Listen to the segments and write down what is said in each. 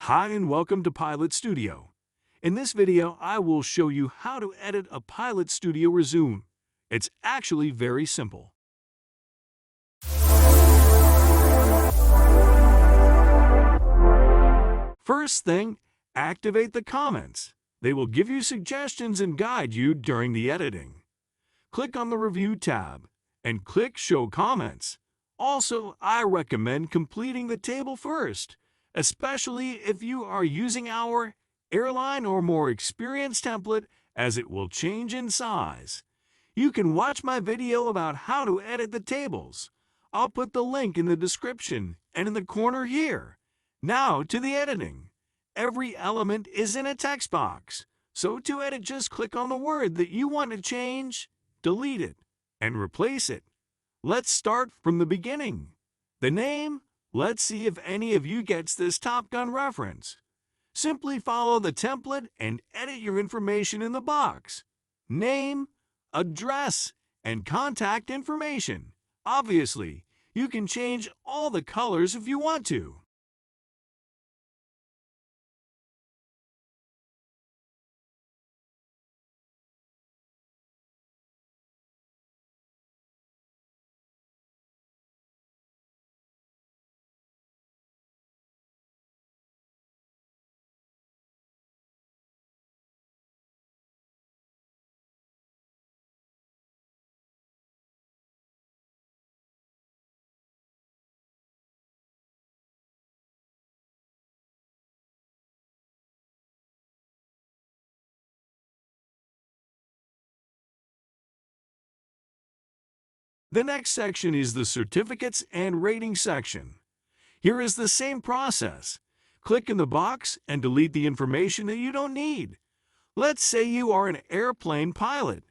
Hi and welcome to Pilot Studio. In this video, I will show you how to edit a Pilot Studio resume. It's actually very simple. First thing, activate the comments. They will give you suggestions and guide you during the editing. Click on the Review tab and click Show Comments. Also, I recommend completing the table first, especially if you are using our airline or more experienced template, as it will change in size. You can watch my video about how to edit the tables. I'll put the link in the description and in the corner here. Now to the editing. Every element is in a text box, so to edit, just click on the word that you want to change, delete it, and replace it. Let's start from the beginning. The name. Let's see if any of you gets this Top Gun reference. Simply follow the template and edit your information in the box. Name, address, and contact information. Obviously, you can change all the colors if you want to. The next section is the Certificates and Rating section. Here is the same process. Click in the box and delete the information that you don't need. Let's say you are an airplane pilot.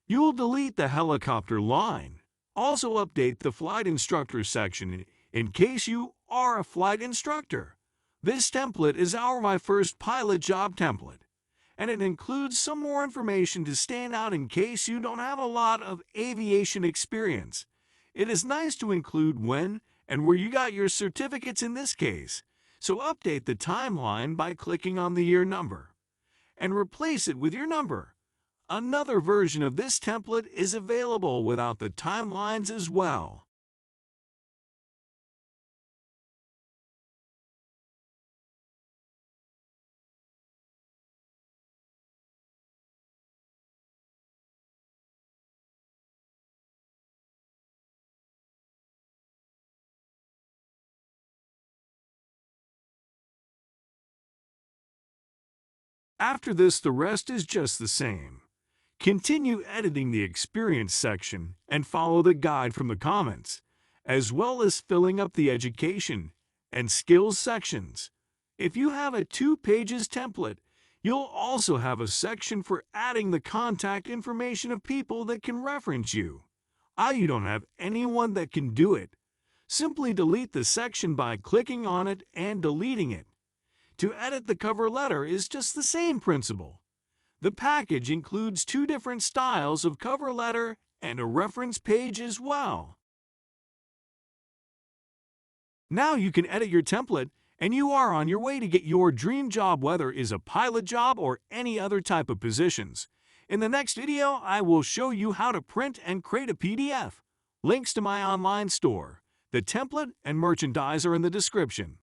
You will delete the helicopter line. Also update the flight instructor section in case you are a flight instructor. This template is our My First Pilot Job template, and it includes some more information to stand out in case you don't have a lot of aviation experience. It is nice to include when and where you got your certificates in this case, so update the timeline by clicking on the year number and replace it with your number. Another version of this template is available without the timelines as well. After this, the rest is just the same. Continue editing the Experience section and follow the guide from the comments, as well as filling up the Education and Skills sections. If you have a 2-pages template, you'll also have a section for adding the contact information of people that can reference you. You don't have anyone that can do it. Simply delete the section by clicking on it and deleting it. To edit the cover letter is just the same principle. The package includes 2 different styles of cover letter and a reference page as well. Now you can edit your template and you are on your way to get your dream job, whether it is a pilot job or any other type of positions. In the next video, I will show you how to print and create a PDF. Links to my online store, the template, and merchandise are in the description.